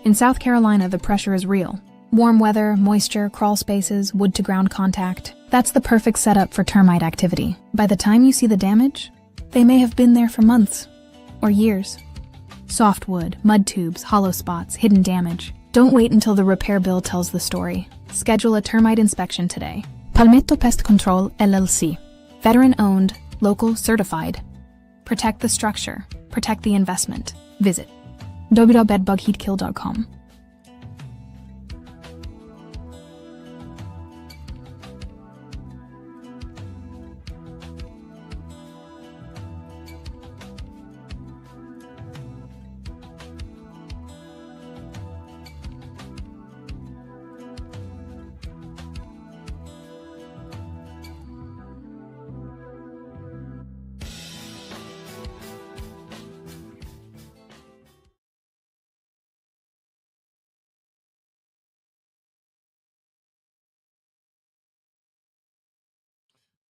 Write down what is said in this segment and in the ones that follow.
In South Carolina, the pressure is real. Warm weather, moisture, crawl spaces, wood-to-ground contact. That's the perfect setup for termite activity. By the time you see the damage, they may have been there for months or years. Softwood, mud tubes, hollow spots, hidden damage. Don't wait until the repair bill tells the story. Schedule a termite inspection today. Palmetto Pest Control, LLC. Veteran-owned, local certified. Protect the structure. Protect the investment. Visit www.bedbugheatkill.com.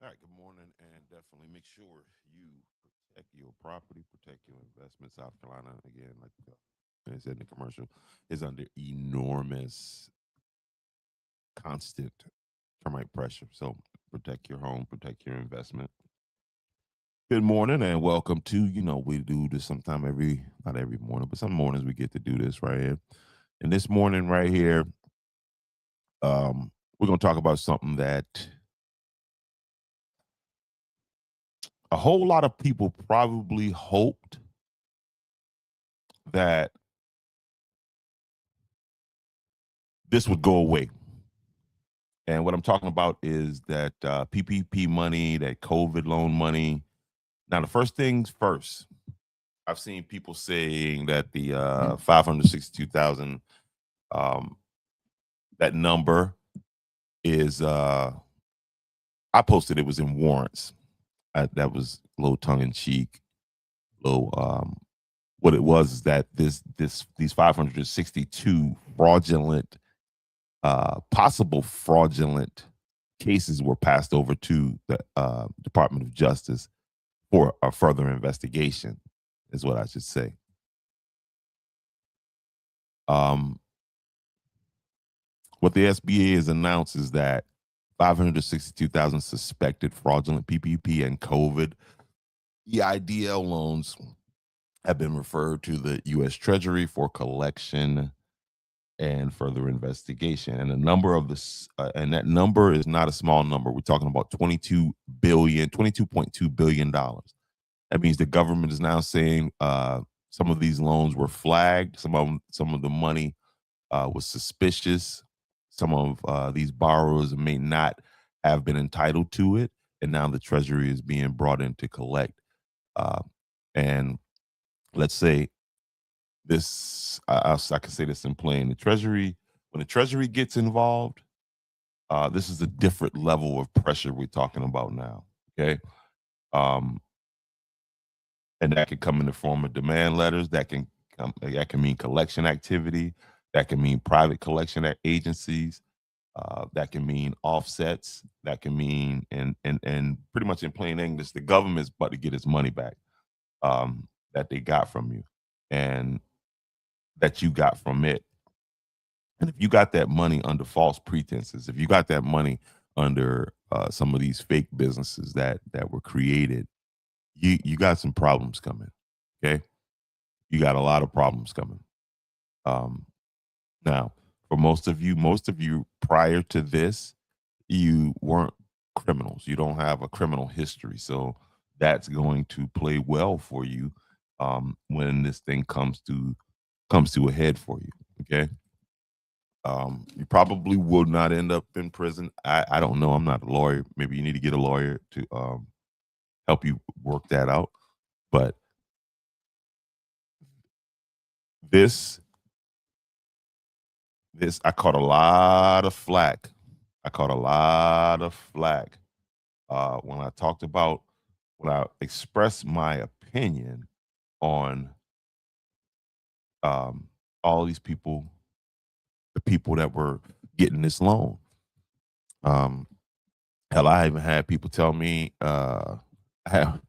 All right, good morning, and definitely make sure you protect your property, protect your investment. South Carolina, again, like I said in the commercial, is under enormous, constant termite pressure. So protect your home, protect your investment. Good morning, and welcome to, we do this sometime not every morning, but some mornings we get to do this right here. And this morning right here, we're going to talk about something that a whole lot of people probably hoped that this would go away. And what I'm talking about is that PPP money, that COVID loan money. Now, the first things first, I've seen people saying that the 562,000, that number is, I posted it was in warrants. That was a little tongue in cheek. What it was is that these 562 fraudulent, possible fraudulent cases were passed over to the Department of Justice for a further investigation, is what I should say. What the SBA has announced is that 562,000 suspected fraudulent PPP and COVID EIDL loans have been referred to the U.S. Treasury for collection and further investigation. And the number of this, and that number is not a small number. We're talking about $22.2 billion. That means the government is now saying some of these loans were flagged. Some of the money was suspicious. Some of these borrowers may not have been entitled to it, and now the Treasury is being brought in to collect. And let's say this, I can say this in plain. The Treasury, when the Treasury gets involved, this is a different level of pressure we're talking about now. Okay. And that can come in the form of demand letters. That can mean collection activity. That can mean private collection agencies. That can mean offsets. That can mean, and pretty much in plain English, the government's about to get its money back that they got from you and that you got from it. And if you got that money under false pretenses, if you got that money under some of these fake businesses that were created, you got some problems coming. Okay, you got a lot of problems coming. Now, for most of you prior to this, you weren't criminals. You don't have a criminal history, so that's going to play well for you when this thing comes to a head for you. Okay. You probably will not end up in prison. I don't know. I'm not a lawyer. Maybe you need to get a lawyer to help you work that out. But this, I caught a lot of flack. When I expressed my opinion on all these people, the people that were getting this loan. Hell, I even had people tell me, I have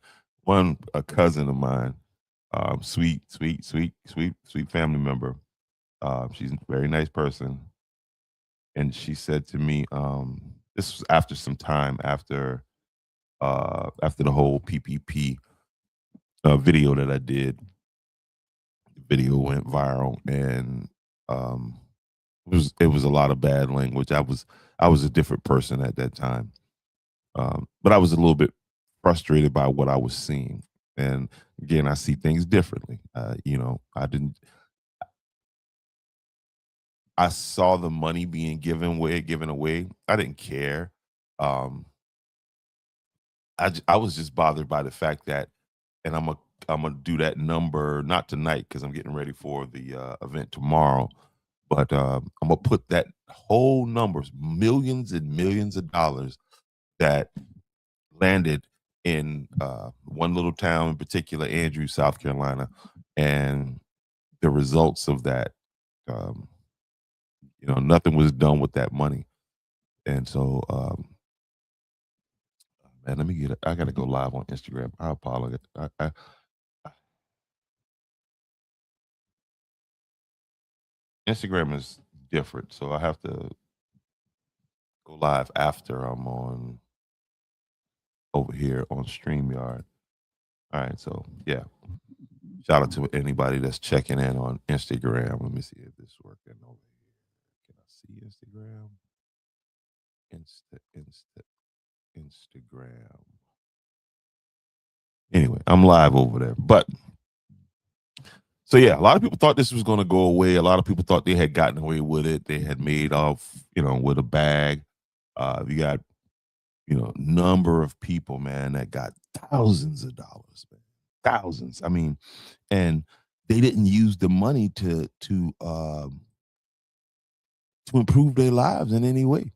a cousin of mine, sweet family member. She's a very nice person, and she said to me, this was after some time after the whole PPP video that I did. The video went viral, and um, it was a lot of bad language. I was a different person at that time, but I was a little bit frustrated by what I was seeing. And again, I see things differently. I didn't. I saw the money being given away. I didn't care. Um, I was just bothered by the fact that, and I'm gonna do that number not tonight because I'm getting ready for the event tomorrow, but I'm gonna put that whole numbers, millions and millions of dollars that landed in one little town in particular, Andrews, South Carolina, and the results of that. Um, Nothing was done with that money, and so man, let me get it. I gotta go live on Instagram. I apologize. Instagram is different, so I have to go live after I'm on over here on StreamYard. All right, so yeah. Shout out to anybody that's checking in on Instagram. Let me see if this is working over here. Can I see Instagram? Instagram. Anyway, I'm live over there. But so yeah, a lot of people thought this was going to go away. A lot of people thought they had gotten away with it. They had made off, with a bag. You got, number of people, man, that got thousands of dollars, man, thousands. I mean, and they didn't use the money to improve their lives in any way.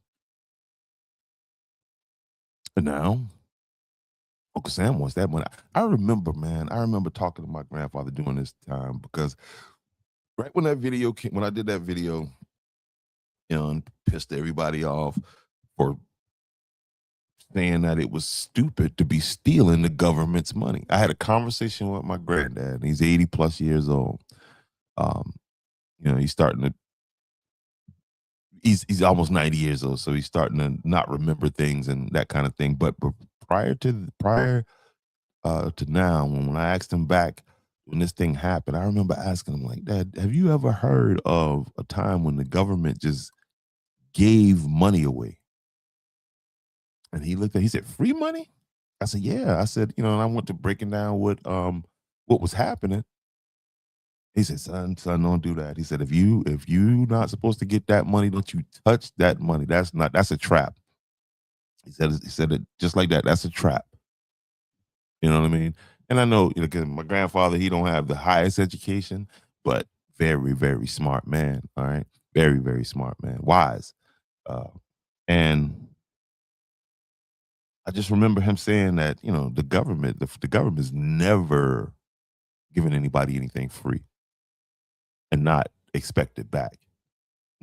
But now, Uncle Sam wants that money. I remember, man. I remember talking to my grandfather during this time because right when that video came, when I did that video, and pissed everybody off for saying that it was stupid to be stealing the government's money. I had a conversation with my granddad, and he's 80 plus years old. Um, he's starting to he's almost 90 years old, so he's starting to not remember things and that kind of thing. But prior to now, when I asked him back when this thing happened, I remember asking him like, "Dad, have you ever heard of a time when the government just gave money away?" And he said, "Free money?" I said, "Yeah." I said, and I went to breaking down what was happening. He said, son, don't do that. He said, if you not supposed to get that money, don't you touch that money. That's a trap. He said it just like that. That's a trap. You know what I mean? And I know, 'cause my grandfather, he don't have the highest education, but very, very smart man. All right. Very, very smart man. Wise. Uh, and I just remember him saying that, the government's never given anybody anything free and not expect it back.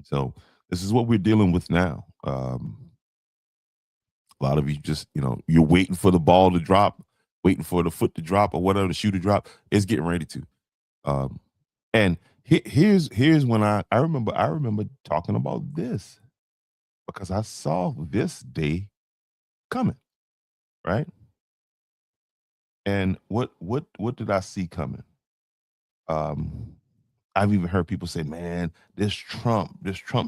So this is what we're dealing with now. A lot of you just, you're waiting for the ball to drop, waiting for the foot to drop or whatever, the shoe to drop. It's getting ready to. Um, and here's when I remember talking about this because I saw this day coming, right? And what did I see coming? Um, I've even heard people say, "Man, this Trump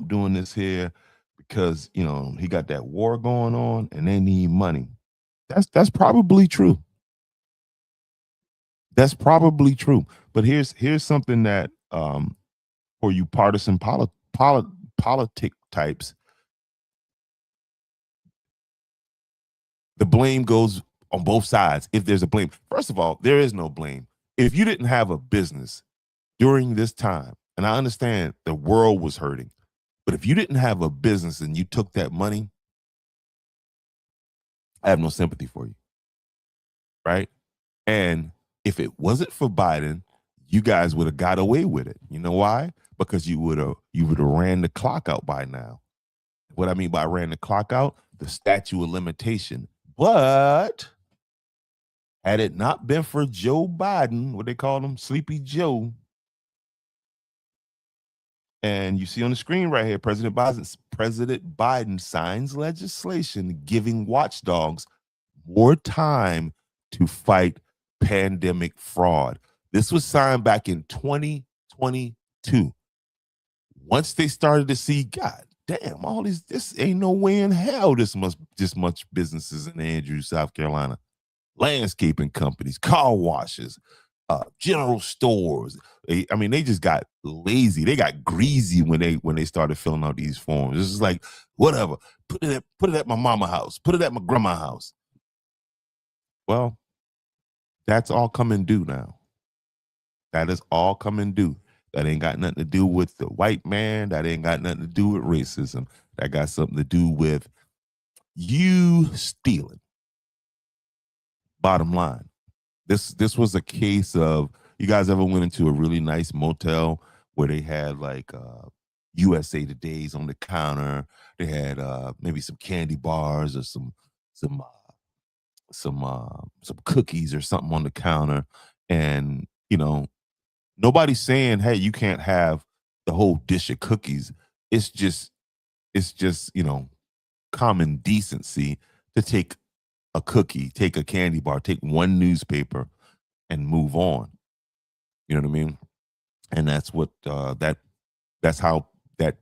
doing this here because he got that war going on and they need money." That's probably true. That's probably true. But here's something that for you partisan politic types, the blame goes on both sides. If there's a blame, first of all, there is no blame. If you didn't have a business during this time, and I understand the world was hurting, but if you didn't have a business and you took that money, I have no sympathy for you, right? And if it wasn't for Biden, you guys would have got away with it. You know why? Because you would have ran the clock out by now. What I mean by ran the clock out, the statute of limitation. But had it not been for Joe Biden, what they call him, Sleepy Joe, And you see on the screen right here, President Biden signs legislation giving watchdogs more time to fight pandemic fraud. This was signed back in 2022. Once they started to see, God damn, all this ain't no way in hell this much businesses in Andrews, South Carolina. Landscaping companies, car washes, general stores. I mean, they just got lazy. They got greasy when they started filling out these forms. It's just like, whatever. Put it at my mama house. Put it at my grandma house. Well, that's all coming due now. That is all coming due. That ain't got nothing to do with the white man. That ain't got nothing to do with racism. That got something to do with you stealing. Bottom line. This was a case of, you guys ever went into a really nice motel where they had like USA Today's on the counter? They had maybe some candy bars or some some cookies or something on the counter, and nobody's saying, hey, you can't have the whole dish of cookies. It's just common decency to take a cookie, take a candy bar, take one newspaper, and move on. You know what I mean? And that's what that's how that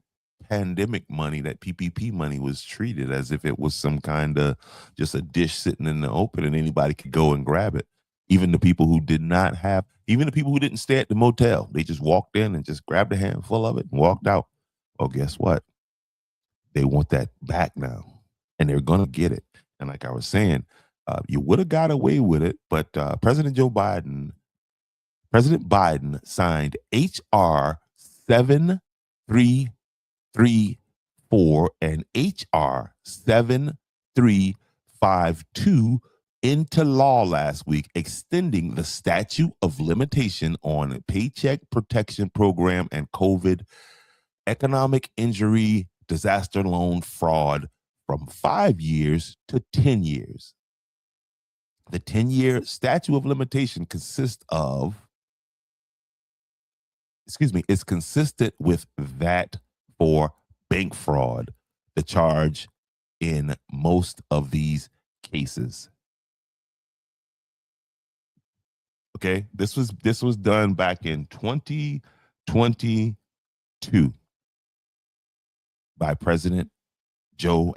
pandemic money, that PPP money, was treated, as if it was some kind of just a dish sitting in the open and anybody could go and grab it. Even the people who did not have, even the people who didn't stay at the motel, they just walked in and just grabbed a handful of it and walked out. Well, guess what? They want that back now, and they're gonna get it. And like I was saying, you would have got away with it, but President Biden signed H.R. 7334 and H.R. 7352 into law last week, extending the statute of limitation on Paycheck Protection Program and COVID economic injury disaster loan fraud from 5 years to 10 years. The 10-year statute of limitation is consistent with that for bank fraud, the charge in most of these cases. Okay, this was done back in 2022 by President Joe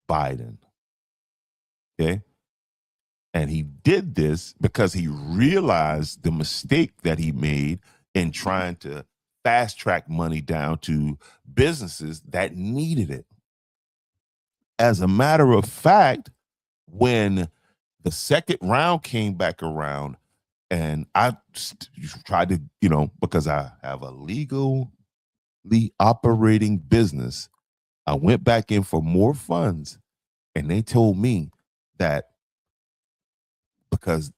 Biden. Okay. And he did this because he realized the mistake that he made in trying to fast track money down to businesses that needed it. As a matter of fact, when the second round came back around, and I tried to, because I have a legally operating business, I went back in for more funds, and they told me that because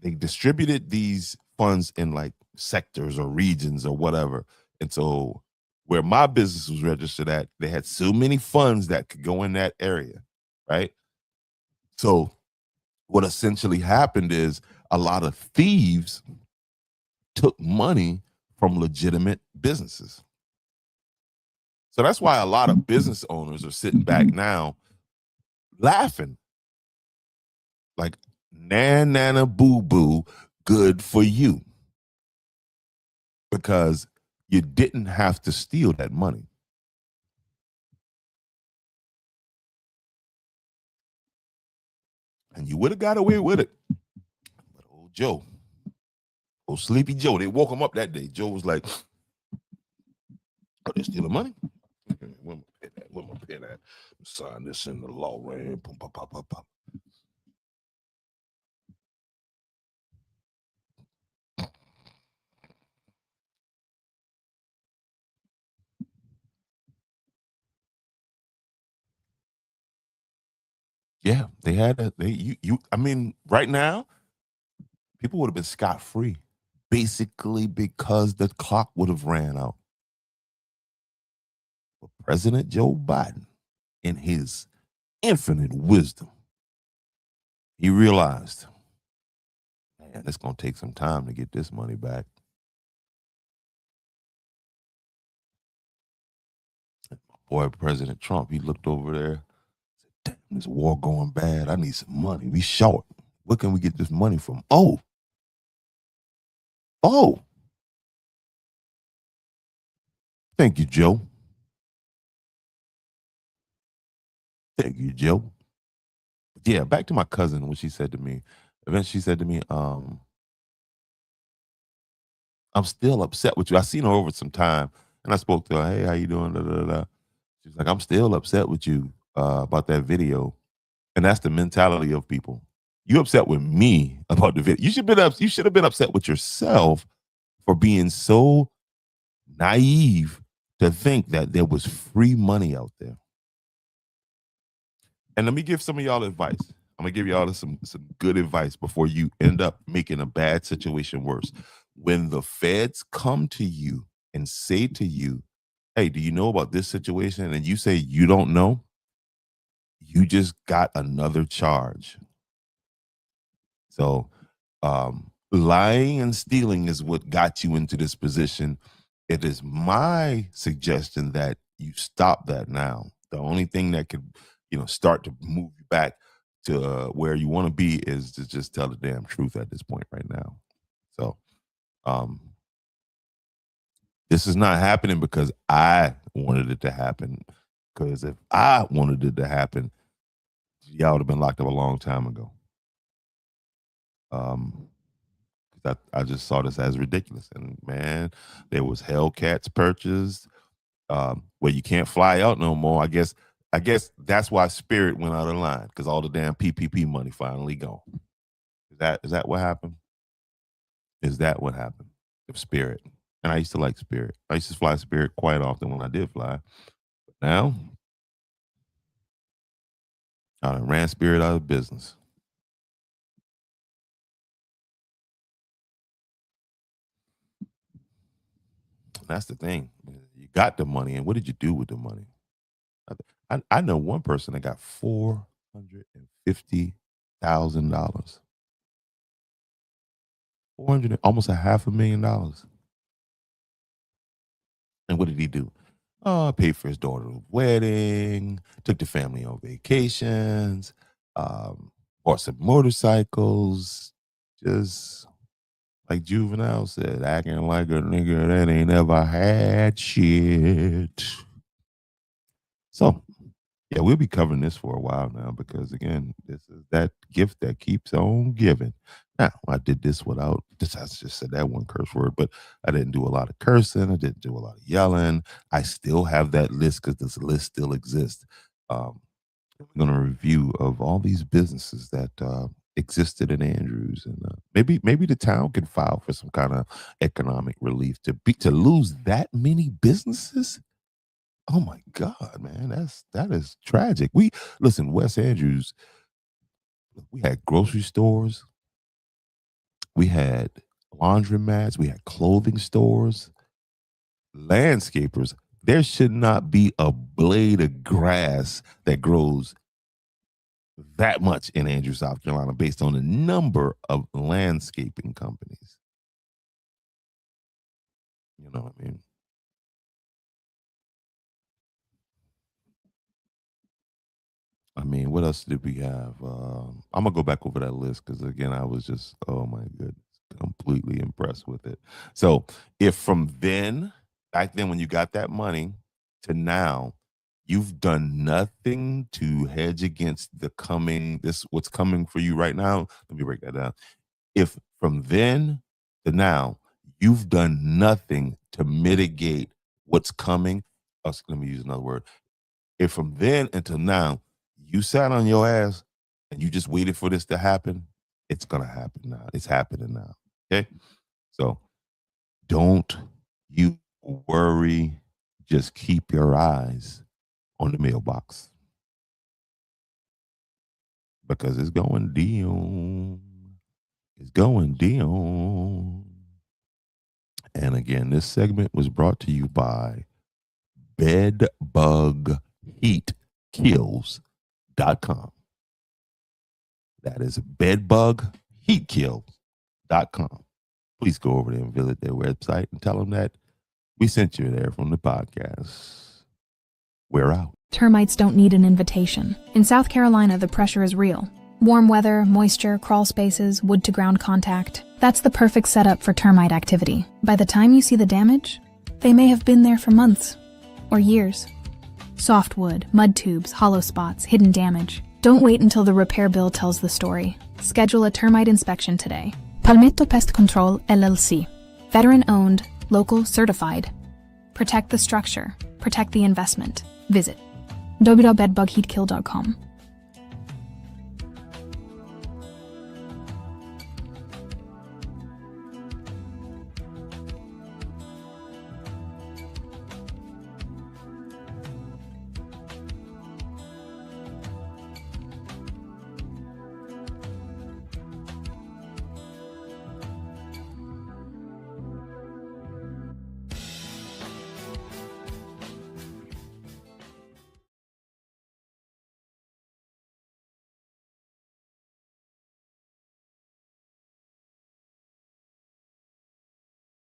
they distributed these funds in like sectors or regions or whatever. And so where my business was registered at, they had so many funds that could go in that area, right? So what essentially happened is a lot of thieves took money from legitimate businesses. So that's why a lot of business owners are sitting back now laughing like, nana boo boo, good for you, because you didn't have to steal that money. And you would have got away with it. But old Joe, old Sleepy Joe, they woke him up that day. Joe was like, oh, they're stealing money? Where my pen at? Sign this in the law, man. Pop, pop, pop, pop. Yeah, they had a I mean, right now, people would have been scot-free, basically because the clock would have ran out. But President Joe Biden, in his infinite wisdom, he realized, man, it's gonna take some time to get this money back. boy, President Trump, he looked over there, said, damn, this war going bad. I need some money. We short. Where can we get this money from? Oh, thank you, Joe. Thank you, Joe. Yeah, back to my cousin, what she said to me. Eventually, she said to me, I'm still upset with you. I seen her over some time, and I spoke to her. Hey, how you doing? Da, da, da, da. She's like, I'm still upset with you about that video, and that's the mentality of people. You upset with me about the video. You should have been upset with yourself for being so naive to think that there was free money out there. And let me give some of y'all advice. I'm gonna give y'all some good advice before you end up making a bad situation worse. When the feds come to you and say to you, "Hey, do you know about this situation?" and you say you don't know, you just got another charge. So, lying and stealing is what got you into this position. It is my suggestion that you stop that now. The only thing that could, start to move you back to where you want to be is to just tell the damn truth at this point right now. So, um, this is not happening because I wanted it to happen. Because if I wanted it to happen, y'all would have been locked up a long time ago. I just saw this as ridiculous. And man, there was Hellcats purchased where you can't fly out no more. I guess that's why Spirit went out of line because all the damn PPP money finally gone. Is that what happened? Is that what happened? Of Spirit. And I used to like Spirit. I used to fly Spirit quite often when I did fly. But now I done ran Spirit out of business. That's the thing. You got the money, and what did you do with the money? I know one person that got $450,000, 400, almost a $500,000. And what did he do? Paid for his daughter's wedding, took the family on vacations, bought some motorcycles, just like Juvenile said, acting like a nigga that ain't ever had shit. So, yeah, we'll be covering this for a while now because, again, this is that gift that keeps on giving. Now, I did this without, I just said that one curse word, but I didn't do a lot of cursing. I didn't do a lot of yelling. I still have that list because this list still exists. We're going to review of all these businesses that existed in Andrews, and maybe the town can file for some kind of economic relief to lose that many businesses. Oh my God, man, that is tragic. We listen, West Andrews. We had grocery stores, we had laundromats, we had clothing stores, landscapers. There should not be a blade of grass that grows that much in Andrews, South Carolina, based on the number of landscaping companies. You know what I mean? What else did we have? I'm gonna go back over that list because again, I was just, oh my goodness, completely impressed with it. So, if from then, back then, when you got that money to now, you've done nothing to hedge against what's coming for you right now. Let me break that down. If from then to now, you've done nothing to mitigate what's coming, let me use another word. If from then until now, you sat on your ass and you just waited for this to happen, it's gonna happen now. It's happening now. Okay. So don't you worry. Just keep your eyes on the mailbox because it's going down. It's going down. And again, this segment was brought to you by bedbugheatkills.com. That is bedbugheatkills.com. Please go over there and visit their website and tell them that we sent you there from the podcast. we're out. Termites don't need an invitation. In South Carolina, the pressure is real. Warm weather, moisture, crawl spaces, wood-to-ground contact. That's the perfect setup for termite activity. By the time you see the damage, they may have been there for months or years. Softwood, mud tubes, hollow spots, hidden damage. Don't wait until the repair bill tells the story. Schedule a termite inspection today. Palmetto Pest Control, LLC. Veteran-owned, local, certified. Protect the structure. Protect the investment. Visit www.bedbugheatkill.com.